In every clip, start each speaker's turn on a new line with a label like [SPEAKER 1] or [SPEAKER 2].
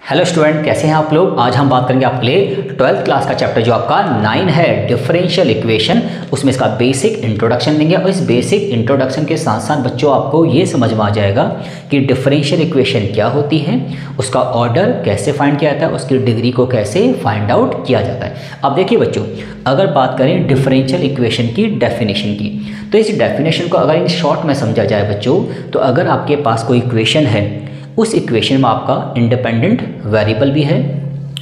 [SPEAKER 1] Hello student, कैसे हैं आप लोग। आज हम बात करेंगे आपके लिए 12th क्लास का चैप्टर जो आपका 9 है, डिफरेंशियल इक्वेशन। उसमें इसका बेसिक इंट्रोडक्शन देंगे और इस बेसिक इंट्रोडक्शन के साथ साथ बच्चों आपको ये समझ में आ जाएगा कि डिफरेंशियल इक्वेशन क्या होती है, उसका ऑर्डर कैसे फाइंड किया जाता है, उसकी डिग्री को कैसे फाइंड आउट किया जाता है। अब देखिए बच्चों, अगर बात करें डिफरेंशियल इक्वेशन की डेफिनेशन की, तो इस डेफिनेशन को अगर इन शॉर्ट में समझा जाए बच्चों, तो अगर आपके पास कोई इक्वेशन है, उस इक्वेशन में आपका इंडिपेंडेंट वेरिएबल भी है,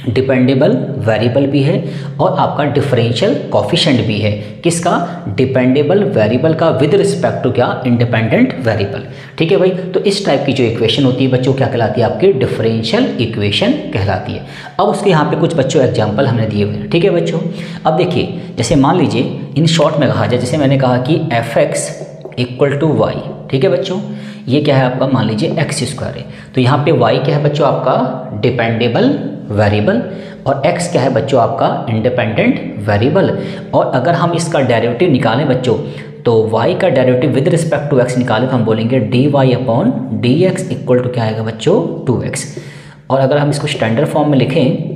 [SPEAKER 1] डिपेंडेबल वेरिएबल भी है और आपका डिफरेंशियल कोफिशिएंट भी है। किसका? डिपेंडेबल वेरिएबल का विद रिस्पेक्ट टू क्या? Independent variable. ठीक है भाई। तो इस टाइप की जो इक्वेशन होती है बच्चों क्या कहलाती है? आपकी डिफरेंशियल इक्वेशन कहलाती है। अब उसके यहाँ पे कुछ बच्चों एग्जाम्पल हमने दिए हुए हैं। ठीक है बच्चों। अब देखिए, जैसे मान लीजिए इन शॉर्ट में कहा जाए, जैसे मैंने कहा कि fx इक्वल टू वाई। ठीक है बच्चों, ये क्या है आपका? मान लीजिए एक्स स्क्वायर है, तो यहाँ पे y क्या है बच्चों? आपका डिपेंडेबल वेरिएबल और x क्या है बच्चों? आपका इंडिपेंडेंट वेरिएबल। और अगर हम इसका डेरिवेटिव निकालें बच्चों, तो y का derivative with respect to x निकालें तो हम बोलेंगे dy upon dx equal to क्या आएगा बच्चों? 2x। और अगर हम इसको स्टैंडर्ड फॉर्म में लिखें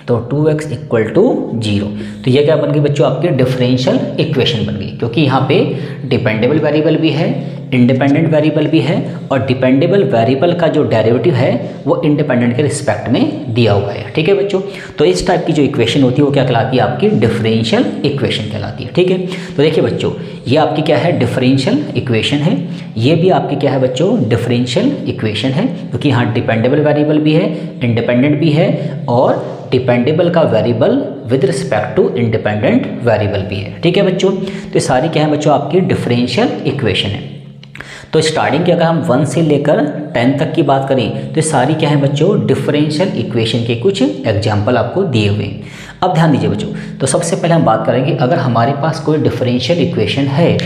[SPEAKER 1] तो 2x इक्वल टू 0। तो ये क्या बन गई बच्चों? आपकी डिफरेंशियल इक्वेशन बन गई, क्योंकि यहाँ पे डिपेंडेबल वेरिएबल भी है, इंडिपेंडेंट वेरिएबल भी है और डिपेंडेबल वेरिएबल का जो डेरिवेटिव है वो इंडिपेंडेंट के रिस्पेक्ट में दिया हुआ है। ठीक है बच्चों। तो इस टाइप की जो इक्वेशन होती है वो क्या कहलाती है? आपकी डिफरेंशियल इक्वेशन कहलाती है। ठीक है। तो देखिए बच्चों, ये आपकी क्या है? डिफरेंशियल इक्वेशन है। ये भी आपकी क्या है बच्चों? डिफरेंशियल इक्वेशन है, क्योंकि यहाँ डिपेंडेबल वेरिएबल भी है, इंडिपेंडेंट भी है और डिपेंडेबल का variable with respect to independent variable भी है। ठीक है बच्चों। तो ये सारी क्या है बच्चों? आपकी डिफरेंशियल इक्वेशन है। तो स्टार्टिंग की अगर हम 1 से लेकर 10 तक की बात करें तो ये सारी क्या है बच्चों? डिफरेंशियल इक्वेशन के कुछ एग्जाम्पल आपको दिए हुए हैं। अब ध्यान दीजिए बच्चों, तो सबसे पहले हम बात करेंगे, अगर हमारे पास कोई डिफरेंशियल इक्वेशन है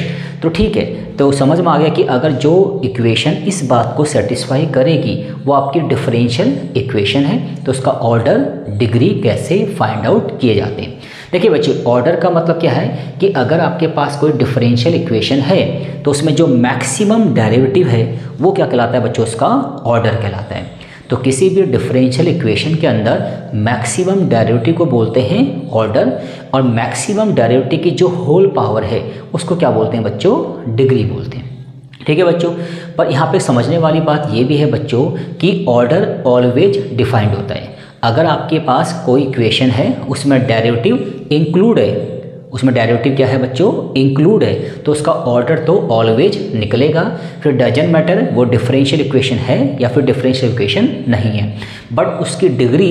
[SPEAKER 1] तो ठीक है, तो समझ में आ गया कि अगर जो इक्वेशन इस बात को सेटिस्फाई करेगी वो आपकी डिफरेंशियल इक्वेशन है, तो उसका ऑर्डर, डिग्री कैसे फाइंड आउट किए जाते हैं। देखिए बच्चों, ऑर्डर का मतलब क्या है कि अगर आपके पास कोई डिफरेंशियल इक्वेशन है तो उसमें जो मैक्सिमम डेरिवेटिव है वो क्या कहलाता है बच्चों? उसका ऑर्डर कहलाता है। तो किसी भी डिफरेंशियल इक्वेशन के अंदर मैक्सिमम डेरिवेटिव को बोलते हैं ऑर्डर, और मैक्सिमम डेरिवेटिव की जो होल पावर है उसको क्या बोलते हैं बच्चों? डिग्री बोलते हैं। ठीक है बच्चों। पर यहाँ पे समझने वाली बात ये भी है बच्चों कि ऑर्डर ऑलवेज डिफाइंड होता है। अगर आपके पास कोई इक्वेशन है उसमें डेरिवेटिव इंक्लूड है, उसमें डेरिवेटिव क्या है बच्चों? इंक्लूड है, तो उसका ऑर्डर तो ऑलवेज निकलेगा। फिर डजंट मैटर वो डिफरेंशियल इक्वेशन है या फिर डिफरेंशियल इक्वेशन नहीं है, बट उसकी डिग्री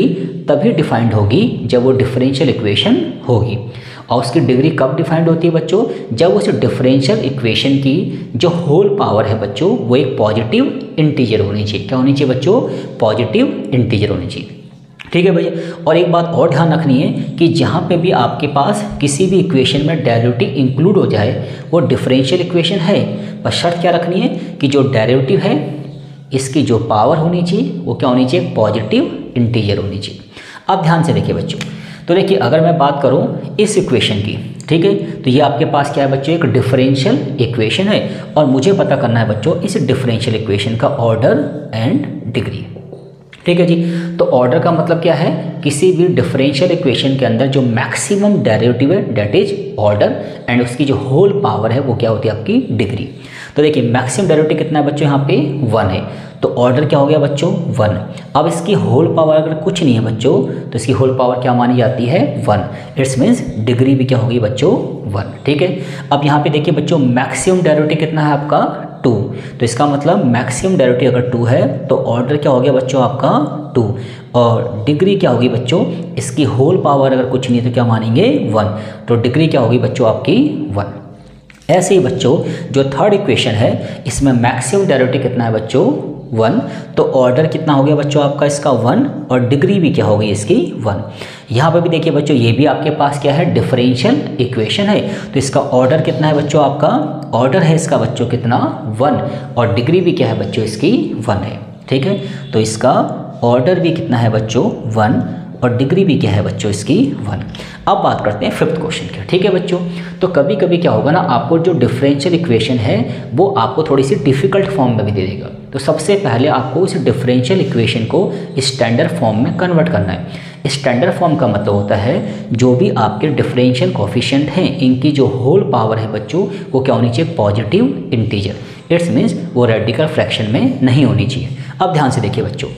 [SPEAKER 1] तभी डिफाइंड होगी जब वो डिफरेंशियल इक्वेशन होगी। और उसकी डिग्री कब डिफाइंड होती है बच्चों? जब उस डिफरेंशियल इक्वेशन की जो होल पावर है बच्चों वो एक पॉजिटिव इंटीजर होनी चाहिए। क्या होनी चाहिए बच्चों? पॉजिटिव इंटीजर होनी चाहिए। ठीक है भैया। और एक बात और ध्यान रखनी है कि जहाँ पे भी आपके पास किसी भी इक्वेशन में डेरिवेटिव इंक्लूड हो जाए वो डिफरेंशियल इक्वेशन है, पर शर्त क्या रखनी है कि जो डेरिवेटिव है इसकी जो पावर होनी चाहिए वो क्या होनी चाहिए? पॉजिटिव इंटीजर होनी चाहिए। अब ध्यान से देखिए बच्चों, तो देखिए अगर मैं बात करूँ इस इक्वेशन की, ठीक है, तो ये आपके पास क्या है बच्चों? एक डिफरेंशियल इक्वेशन है और मुझे पता करना है बच्चों इस डिफरेंशियल इक्वेशन का ऑर्डर एंड डिग्री। ठीक है जी। तो ऑर्डर का मतलब क्या है? किसी भी डिफरेंशियल इक्वेशन के अंदर जो मैक्सिमम डेरिवेटिव है दैट इज ऑर्डर, एंड उसकी जो होल पावर है वो क्या होती है? आपकी डिग्री। तो देखिए मैक्सिमम डेरिवेटिव कितना है बच्चों? यहाँ पे 1 है, तो ऑर्डर क्या हो गया बच्चों? 1। अब इसकी होल पावर अगर कुछ नहीं है बच्चों तो इसकी होल पावर क्या मानी जाती है? 1। इट्स मीन्स डिग्री भी क्या होगी बच्चों? 1। ठीक है। अब यहाँ पे देखिए बच्चों, मैक्सिमम डेरिवेटिव कितना है आपका? 2। तो इसका मतलब मैक्सिमम डेरिवेटिव अगर 2 है तो ऑर्डर क्या हो गया बच्चों? आपका 2। और डिग्री क्या होगी बच्चों? इसकी होल पावर अगर कुछ नहीं है तो क्या मानेंगे? 1। तो डिग्री क्या होगी बच्चों? आपकी 1। ऐसे ही बच्चों जो थर्ड इक्वेशन है इसमें मैक्सिमम डेरिवेटिव कितना है बच्चों? 1। तो ऑर्डर कितना हो गया बच्चों आपका? इसका 1, और डिग्री भी क्या हो गई इसकी? 1। यहाँ पर भी देखिए बच्चों, ये भी आपके पास क्या है? डिफरेंशियल इक्वेशन है, तो इसका ऑर्डर कितना है बच्चों? आपका ऑर्डर है इसका बच्चों कितना? 1, और डिग्री भी क्या है बच्चों? इसकी 1 है। ठीक है। तो इसका ऑर्डर भी कितना है बच्चों? 1, और डिग्री भी क्या है बच्चों? इसकी 1। अब बात करते हैं 5th क्वेश्चन की। ठीक है बच्चों। तो कभी कभी क्या होगा ना, आपको जो डिफरेंशियल इक्वेशन है वो आपको थोड़ी सी डिफिकल्ट फॉर्म में भी दे देगा। तो सबसे पहले आपको इस डिफरेंशियल इक्वेशन को स्टैंडर्ड फॉर्म में कन्वर्ट करना है। स्टैंडर्ड फॉर्म का मतलब होता है जो भी आपके डिफरेंशियल कोफिशिएंट हैं इनकी जो होल पावर है बच्चों वो क्या होनी चाहिए, पॉजिटिव इंटीजर। इट्स मीन्स वो रेडिकल फ्रैक्शन में नहीं होनी चाहिए। अब ध्यान से देखिए बच्चों,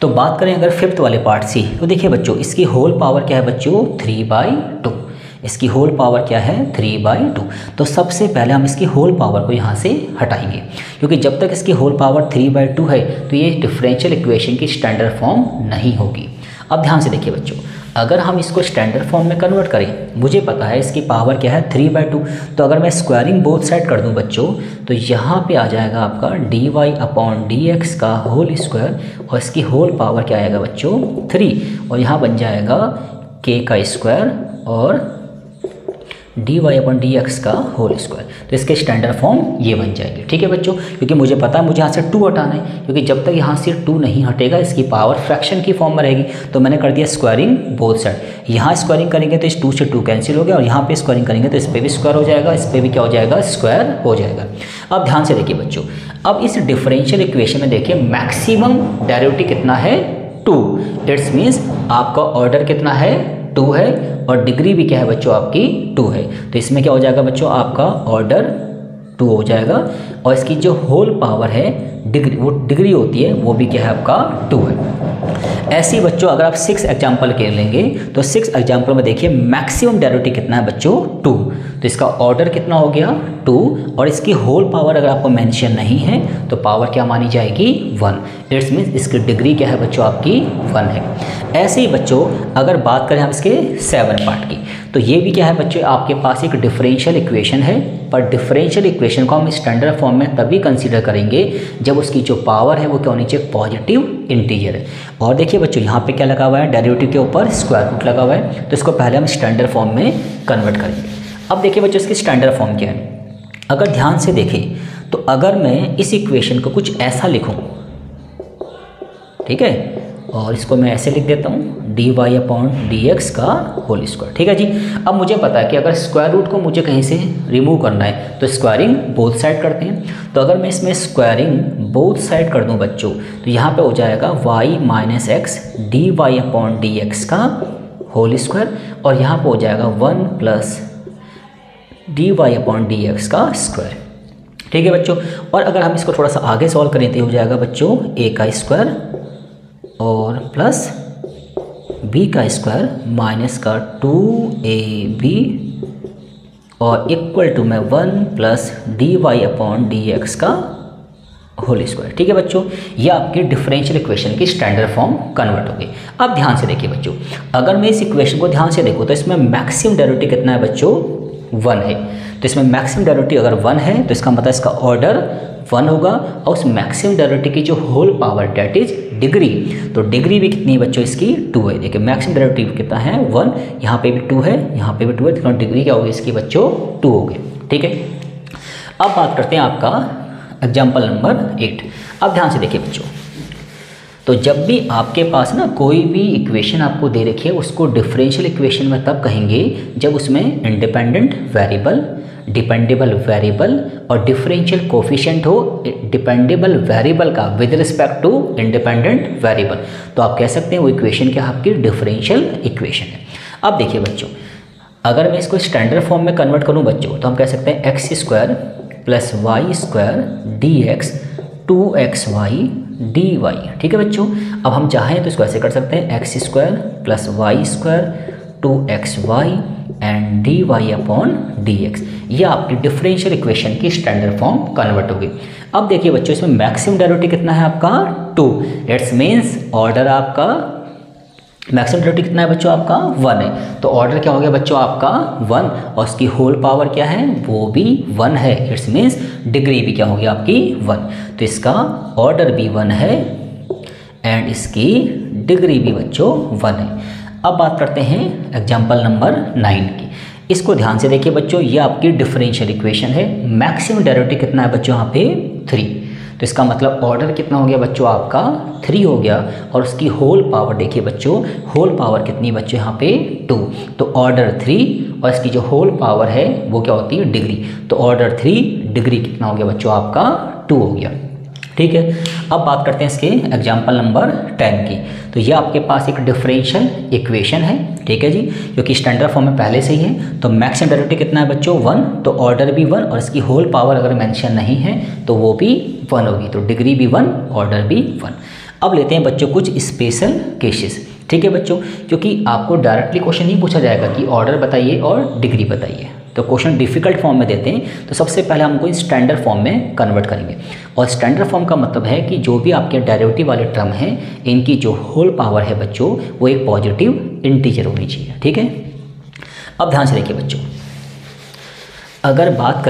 [SPEAKER 1] तो बात करें अगर फिफ्थ वाले पार्ट से, तो देखिए बच्चों इसकी होल पावर क्या है बच्चों, 3/2। इसकी होल पावर क्या है, 3/2। तो सबसे पहले हम इसकी होल पावर को यहाँ से हटाएंगे, क्योंकि जब तक इसकी होल पावर 3/2 है तो ये डिफरेंशियल इक्वेशन की स्टैंडर्ड फॉर्म नहीं होगी। अब ध्यान से देखिए बच्चों, अगर हम इसको स्टैंडर्ड फॉर्म में कन्वर्ट करें, मुझे पता है इसकी पावर क्या है 3/2, तो अगर मैं स्क्वायरिंग बोथ साइड कर दूं बच्चों तो यहाँ पे आ जाएगा आपका dy/dx का होल स्क्वायर, और इसकी होल पावर क्या आएगा बच्चों 3, और यहाँ बन जाएगा k का स्क्वायर और dy/dx का होल स्क्वायर। तो इसके स्टैंडर्ड फॉर्म ये बन जाएगी। ठीक है बच्चों, क्योंकि मुझे पता है मुझे यहाँ से 2 हटाना है, क्योंकि जब तक यहाँ से 2 नहीं हटेगा इसकी पावर फ्रैक्शन की फॉर्म में रहेगी। तो मैंने कर दिया स्क्वायरिंग बोथ साइड। यहाँ स्क्वायरिंग करेंगे तो इस 2 से 2 कैंसिल हो गया, और यहाँ पे स्क्वायरिंग करेंगे तो इस पर भी स्क्वायर हो जाएगा, इस पर भी क्या हो जाएगा, स्क्वायर हो जाएगा। अब ध्यान से देखिए बच्चों, अब इस डिफरेंशियल इक्वेशन में देखिए मैक्सिमम डेरिवेटिव कितना है, 2। इट्स मीन्स आपका ऑर्डर कितना है, 2 है, और डिग्री भी क्या है बच्चों आपकी 2 है। तो इसमें क्या हो जाएगा बच्चों, आपका ऑर्डर 2 हो जाएगा, और इसकी जो होल पावर है डिग्री, वो डिग्री होती है वो भी क्या है आपका 2 है। ऐसे ही बच्चों अगर आप 6 एग्जाम्पल के लेंगे तो 6 एग्जाम्पल में देखिए मैक्सिमम डेरिवेटिव कितना है बच्चों, 2। तो इसका ऑर्डर कितना हो गया, 2, और इसकी होल पावर अगर आपको मेंशन नहीं है तो पावर क्या मानी जाएगी, 1। इट्स मीन्स इसकी डिग्री क्या है बच्चों आपकी 1 है। ऐसे ही बच्चों अगर बात करें हम इसके 7 पार्ट की, तो ये भी क्या है बच्चों, आपके पास एक डिफरेंशियल इक्वेशन है, पर डिफरेंशियल इक्वेशन को हम स्टैंडर्ड फॉर्म में तभी कंसीडर करेंगे जब उसकी जो पावर है वो क्या होनी चाहिए, पॉजिटिव इंटीजर है। और देखिए बच्चों यहाँ पे क्या लगा हुआ है, डेरिवेटिव के ऊपर स्क्वायर रूट लगा हुआ है, तो इसको पहले हम स्टैंडर्ड फॉर्म में कन्वर्ट करेंगे। अब देखिए बच्चों इसकी स्टैंडर्ड फॉर्म क्या है, अगर ध्यान से देखें तो अगर मैं इस इक्वेशन को कुछ ऐसा लिखूँ, ठीक है, और इसको मैं ऐसे लिख देता हूँ dy/dx का होल स्क्वायर। ठीक है जी। अब मुझे पता है कि अगर स्क्वायर रूट को मुझे कहीं से रिमूव करना है तो स्क्वायरिंग बोथ साइड करते हैं। तो अगर मैं इसमें स्क्वायरिंग बोथ साइड कर दूँ बच्चों तो यहाँ पे हो जाएगा y - x dy/dx का होल स्क्वायर, और यहाँ पे हो जाएगा 1 + dy/dx का स्क्वायर। ठीक है बच्चों, और अगर हम इसको थोड़ा सा आगे सॉल्व करें तो हो जाएगा बच्चों a का स्क्वायर और प्लस b का स्क्वायर माइनस का 2ab और इक्वल टू में 1 + dy/dx का होल स्क्वायर। ठीक है बच्चों, ये आपकी डिफरेंशियल इक्वेशन की स्टैंडर्ड फॉर्म कन्वर्ट हो गई। अब ध्यान से देखिए बच्चों, अगर मैं इस इक्वेशन को ध्यान से देखूँ तो इसमें मैक्सिमम डेरिवेटिव कितना है बच्चों, 1 है। तो इसमें मैक्सिमम डेरिवेटिव अगर 1 है तो इसका मतलब इसका ऑर्डर 1 होगा, और उस मैक्सिमम डेरिवेटिव की जो whole power that is degree, तो डिग्री भी कितनी है बच्चों इसकी 2 है। देखिए मैक्सिमम डेरिवेटिव कितना है 1, यहाँ पे भी 2 है, यहाँ पे भी 2 है, तो डिग्री क्या होगी इसकी बच्चों 2 होगी। ठीक है, अब बात करते हैं आपका एग्जाम्पल नंबर 8। अब ध्यान से देखिए बच्चों, तो जब भी आपके पास ना कोई भी इक्वेशन आपको दे रखी है उसको डिफरेंशियल इक्वेशन में तब कहेंगे जब उसमें इंडिपेंडेंट वेरिएबल, डिपेंडेबल वेरिएबल और डिफरेंशियल कोफिशिएंट हो डिपेंडेबल वेरिएबल का with respect to independent variable. तो आप कह सकते हैं वो इक्वेशन क्या आपकी डिफरेंशियल इक्वेशन है। अब देखिए बच्चों, अगर मैं इसको स्टैंडर्ड फॉर्म में कन्वर्ट करूँ बच्चों तो हम कह सकते हैं x² + y² dx 2xy dy। ठीक है बच्चों, अब हम चाहें तो इसको ऐसे कर सकते हैं x² + y² 2xy and dy/dx। ये आपकी डिफरेंशियल इक्वेशन की स्टैंडर्ड फॉर्म कन्वर्ट हो गई। अब देखिए बच्चों, इसमें मैक्सिमम डेरिवेटिव कितना है आपका 2। इट्स मीन्स ऑर्डर आपका मैक्सिमम डेरिवेटिव कितना है बच्चों आपका 1 है। तो ऑर्डर क्या हो गया बच्चों आपका 1, और उसकी होल पावर क्या है वो भी 1 है। इट्स मीन्स डिग्री भी क्या होगी आपकी 1। तो इसका ऑर्डर भी 1 है एंड इसकी डिग्री भी बच्चों 1 है। अब बात करते हैं एग्जाम्पल नंबर 9 की। इसको ध्यान से देखिए बच्चों, ये आपकी डिफरेंशियल इक्वेशन है। मैक्सिमम डेरिवेटिव कितना है बच्चों यहाँ पे 3। तो इसका मतलब ऑर्डर कितना हो गया बच्चों आपका 3 हो गया, और उसकी होल पावर देखिए बच्चों, होल पावर कितनी बच्चों यहाँ पे 2। तो ऑर्डर 3 और इसकी जो होल पावर है वो क्या होती है डिग्री। तो ऑर्डर 3 डिग्री कितना हो गया बच्चों आपका 2 हो गया। ठीक है। अब बात करते हैं इसके एग्जाम्पल नंबर 10 की। तो ये आपके पास एक डिफरेंशियल इक्वेशन है, ठीक है जी, जो कि स्टैंडर्ड फॉर्म में पहले से ही है। तो मैक्सिमम डेरिवेटिव कितना है बच्चों 1, तो ऑर्डर भी 1 और इसकी होल पावर अगर मेंशन नहीं है तो वो भी 1 होगी, तो डिग्री भी 1, ऑर्डर भी 1। अब लेते हैं बच्चों कुछ स्पेशल केसेस, ठीक है बच्चों, क्योंकि आपको डायरेक्टली क्वेश्चन नहीं पूछा जाएगा कि ऑर्डर बताइए और डिग्री बताइए, तो क्वेश्चन डिफिकल्ट फॉर्म में देते हैं। तो सबसे पहले हमको स्टैंडर्ड फॉर्म में कन्वर्ट करेंगे, और स्टैंडर्ड फॉर्म का मतलब है कि जो भी आपके डेरिवेटिव वाले टर्म हैं इनकी जो होल पावर है बच्चों वो एक पॉजिटिव इंटीजर होनी चाहिए, ठीक है। अब ध्यान से देखिए बच्चों, अगर बात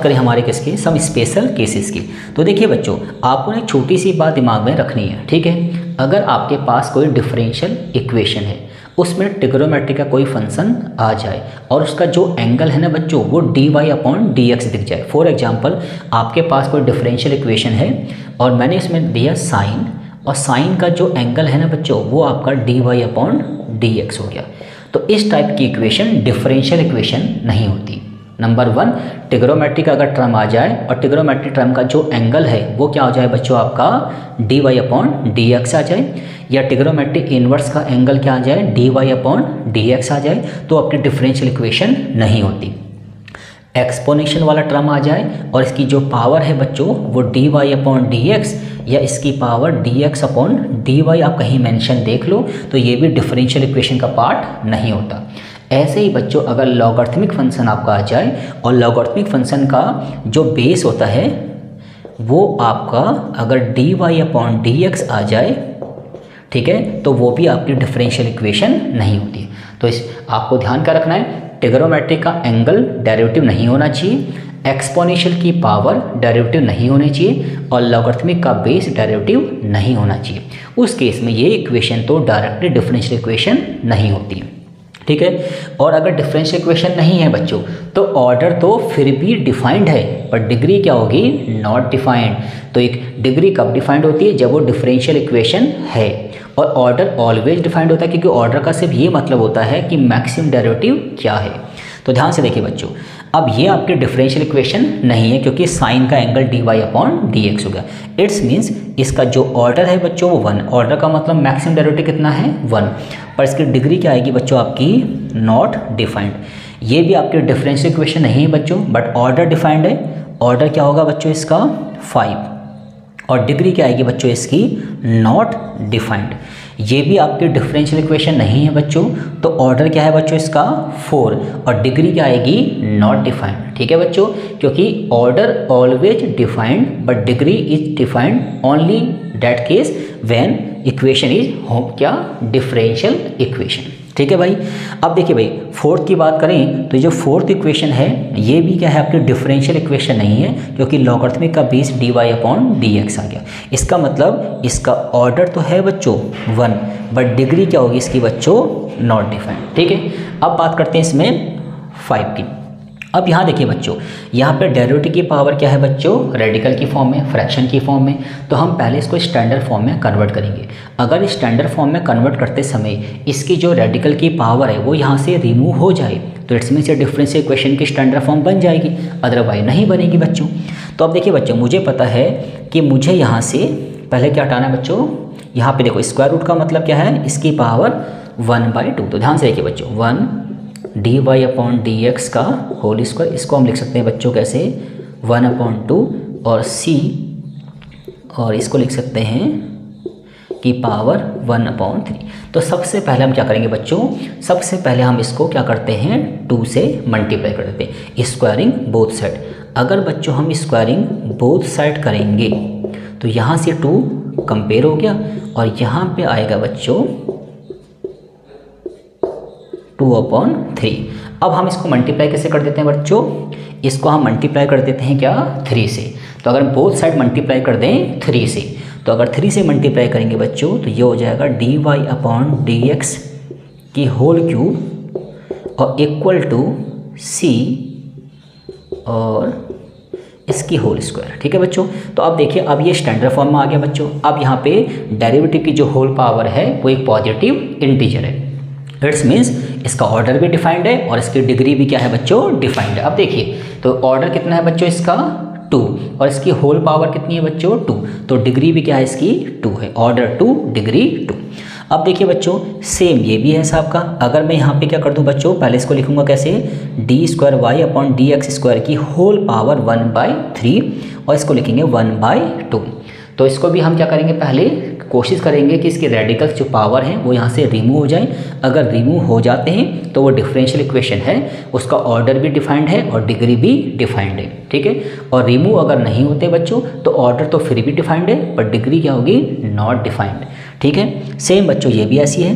[SPEAKER 1] करें हमारे किसके सम स्पेशल केसेस की, तो देखिए बच्चों आपको एक छोटी सी बात दिमाग में रखनी है, ठीक है। अगर आपके पास कोई डिफरेंशियल इक्वेशन है, उसमें ट्रिग्नोमेट्री का कोई फंक्शन आ जाए और उसका जो एंगल है ना बच्चों वो dy/dx दिख जाए। फॉर एग्जांपल आपके पास कोई डिफरेंशियल इक्वेशन है और मैंने इसमें दिया साइन, और साइन का जो एंगल है ना बच्चों वो आपका dy/dx हो गया। तो इस टाइप की इक्वेशन डिफरेंशियल इक्वेशन नहीं होती। नंबर 1, ट्रिग्नोमेट्री का अगर टर्म आ जाए और ट्रिग्नोमेट्री टर्म का जो एंगल है वो क्या हो जाए बच्चों आपका dy/dx आ जाए, या ट्रिग्नोमेट्री इनवर्स का एंगल क्या आ जाए dy/dx आ जाए, तो अपनी डिफरेंशियल इक्वेशन नहीं होती। एक्सपोनेंशियल वाला टर्म आ जाए और इसकी जो पावर है बच्चों वो dy/dx या इसकी पावर dx/dy आप कहीं मेंशन देख लो, तो ये भी डिफरेंशियल इक्वेशन का पार्ट नहीं होता। ऐसे ही बच्चों अगर लॉगरिथमिक फंक्शन आपका आ जाए और लॉगरिथमिक फंक्शन का जो बेस होता है वो आपका अगर dy/dx आ जाए, ठीक है, तो वो भी आपकी डिफरेंशियल इक्वेशन नहीं होती। तो इस आपको ध्यान क्या रखना है, ट्रिग्नोमेट्री का एंगल डेरिवेटिव नहीं होना चाहिए, एक्सपोनेंशियल की पावर डेरिवेटिव नहीं होनी चाहिए, और लॉगरिथमिक का बेस डेरिवेटिव नहीं होना चाहिए। उस केस में ये इक्वेशन तो डायरेक्टली डिफरेंशियल इक्वेशन नहीं होती, ठीक है। और अगर डिफरेंशियल इक्वेशन नहीं है बच्चों तो ऑर्डर तो फिर भी डिफाइंड है, पर डिग्री क्या होगी नॉट डिफाइंड। तो एक डिग्री कब डिफाइंड होती है, जब वो डिफरेंशियल इक्वेशन है, और ऑर्डर ऑलवेज डिफाइंड होता है, क्योंकि ऑर्डर का सिर्फ ये मतलब होता है कि मैक्सिमम डेरिवेटिव क्या है। तो ध्यान से देखिए बच्चों, अब ये आपकी डिफरेंशियल इक्वेशन नहीं है क्योंकि साइन का एंगल dy/dx हो गया। इट्स मीन्स इसका जो ऑर्डर है बच्चों वो 1, ऑर्डर का मतलब मैक्सिमम डेरिवेटिव कितना है 1, पर इसकी डिग्री क्या आएगी बच्चों आपकी नॉट डिफाइंड। ये भी आपकी डिफरेंशियल इक्वेशन नहीं है बच्चों, बट ऑर्डर डिफाइंड है। ऑर्डर क्या होगा बच्चों इसका 5, और डिग्री क्या आएगी बच्चों इसकी नॉट डिफाइंड। ये भी आपकी डिफरेंशियल इक्वेशन नहीं है बच्चों, तो ऑर्डर क्या है बच्चों इसका 4, और डिग्री क्या आएगी नॉट डिफाइंड, ठीक है बच्चों, क्योंकि order always defined but degree is defined only that case when equation is क्या डिफरेंशियल इक्वेशन, ठीक है भाई। अब देखिए भाई फोर्थ की बात करें तो जो फोर्थ इक्वेशन है ये भी क्या है आपकी डिफरेंशियल इक्वेशन नहीं है, क्योंकि लॉगरिथमिक का बेस dy/dx आ गया। इसका मतलब इसका ऑर्डर तो है बच्चों 1, बट डिग्री क्या होगी इसकी बच्चों नॉट डिफाइंड, ठीक है। अब बात करते हैं इसमें 5 की। अब यहाँ देखिए बच्चों, यहाँ पे डेरिवेटिव की पावर क्या है बच्चों रेडिकल की फॉर्म में, फ्रैक्शन की फॉर्म में, तो हम पहले इसको स्टैंडर्ड फॉर्म में कन्वर्ट करेंगे। अगर स्टैंडर्ड फॉर्म में कन्वर्ट करते समय इसकी जो रेडिकल की पावर है वो यहाँ से रिमूव हो जाए तो इट्स मीन्स ये डिफरेंशियल इक्वेशन की स्टैंडर्ड फॉर्म बन जाएगी, अदरवाइज नहीं बनेगी बच्चों। तो अब देखिए बच्चों, मुझे पता है कि मुझे यहाँ से पहले क्या हटाना है बच्चों, यहाँ पे देखो स्क्वायर रूट का मतलब क्या है इसकी पावर 1/2। तो ध्यान से देखिए बच्चों 1 dy/dx का होल स्क्वायर, इसको हम लिख सकते हैं बच्चों कैसे 1/2, और c और इसको लिख सकते हैं की पावर 1/3। तो सबसे पहले हम क्या करेंगे बच्चों, सबसे पहले हम इसको क्या करते हैं 2 से मल्टीप्लाई कर देते हैं, स्क्वायरिंग बोथ साइड। अगर बच्चों हम स्क्वायरिंग बोथ साइड करेंगे तो यहाँ से 2 कंपेयर हो गया और यहाँ पे आएगा बच्चों 2/3। अब हम इसको मल्टीप्लाई कैसे कर देते हैं बच्चों, इसको हम मल्टीप्लाई कर देते हैं क्या 3 से। तो अगर बोथ साइड मल्टीप्लाई कर दें 3 से, तो अगर 3 से मल्टीप्लाई करेंगे बच्चों तो ये हो जाएगा dy/dx की होल क्यूब और इक्वल टू c और इसकी होल स्क्वायर, ठीक है बच्चों। तो अब देखिए अब ये स्टैंडर्ड फॉर्म में आ गया बच्चों। अब यहाँ पे डेरिवेटिव की जो होल पावर है वो एक पॉजिटिव इंटीजर है, इट्स मीन्स इसका ऑर्डर भी डिफाइंड है और इसकी डिग्री भी क्या है बच्चों डिफाइंड है। अब देखिए तो ऑर्डर कितना है बच्चों इसका 2 और इसकी होल पावर कितनी है बच्चों 2, तो डिग्री भी क्या है इसकी 2 है, ऑर्डर 2 डिग्री 2। अब देखिए बच्चों सेम ये भी है साहब का, अगर मैं यहाँ पे क्या कर दूँ बच्चों, पहले इसको लिखूंगा कैसे, d²y/dx² की होल पावर 1/3 और इसको लिखेंगे 1/2। तो इसको भी हम क्या करेंगे, पहले कोशिश करेंगे कि इसके रेडिकल्स जो पावर हैं वो यहाँ से रिमूव हो जाएं। अगर रिमूव हो जाते हैं तो वो डिफरेंशियल इक्वेशन है, उसका ऑर्डर भी डिफाइंड है और डिग्री भी डिफाइंड है, ठीक है। और रिमूव अगर नहीं होते बच्चों तो ऑर्डर तो फिर भी डिफाइंड है पर डिग्री क्या होगी, नॉट डिफाइंड, ठीक है। सेम बच्चों ये भी ऐसी है,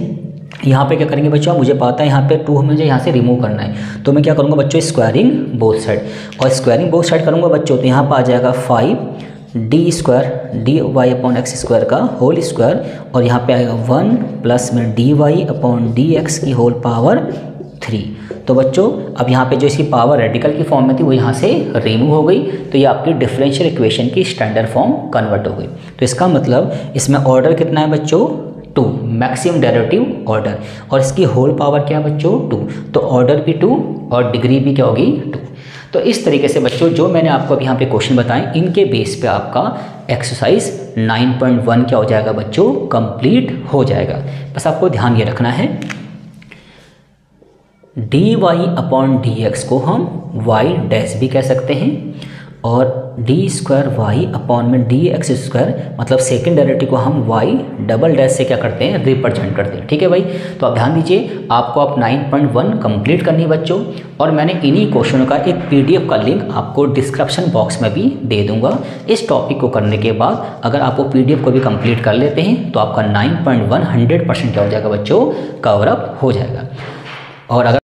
[SPEAKER 1] यहाँ पे क्या करेंगे बच्चों, मुझे पता है यहाँ पे 2 मुझे यहाँ से रिमूव करना है, तो मैं क्या करूँगा बच्चों, स्क्वायरिंग बोथ साइड, और स्क्वायरिंग बोथ साइड करूँगा बच्चों तो यहाँ पर आ जाएगा 5d² dy/x² का होल स्क्वायर और यहाँ पे आएगा 1 प्लस में dy/dx की होल पावर 3। तो बच्चों अब यहाँ पे जो इसकी पावर रेडिकल की फॉर्म में थी वो यहाँ से रिमूव हो गई, तो ये आपकी डिफरेंशियल इक्वेशन की स्टैंडर्ड फॉर्म कन्वर्ट हो गई। तो इसका मतलब इसमें ऑर्डर कितना है बच्चों 2, मैक्सिमम डेरिवेटिव ऑर्डर, और इसकी होल पावर क्या है बच्चों 2, तो ऑर्डर भी 2 और डिग्री भी क्या होगी 2। तो इस तरीके से बच्चों जो मैंने आपको अभी यहाँ पे क्वेश्चन बताए इनके बेस पे आपका एक्सरसाइज 9.1 क्या हो जाएगा बच्चों, कंप्लीट हो जाएगा। बस आपको ध्यान ये रखना है, dy/dx को हम y डैश भी कह सकते हैं और d²y/dx² मतलब सेकेंड डेरिवेटिव को हम y डबल डैश से क्या करते हैं, रिप्रेजेंट करते हैं, ठीक है भाई। तो आप ध्यान दीजिए, आपको आप 9.1 कंप्लीट करनी है बच्चों, और मैंने इन्हीं क्वेश्चनों का एक PDF का लिंक आपको डिस्क्रिप्शन बॉक्स में भी दे दूंगा। इस टॉपिक को करने के बाद अगर आप वो PDF को भी कंप्लीट कर लेते हैं तो आपका 9.1 100% क्या हो जाएगा बच्चों, कवर अप हो जाएगा। और अगर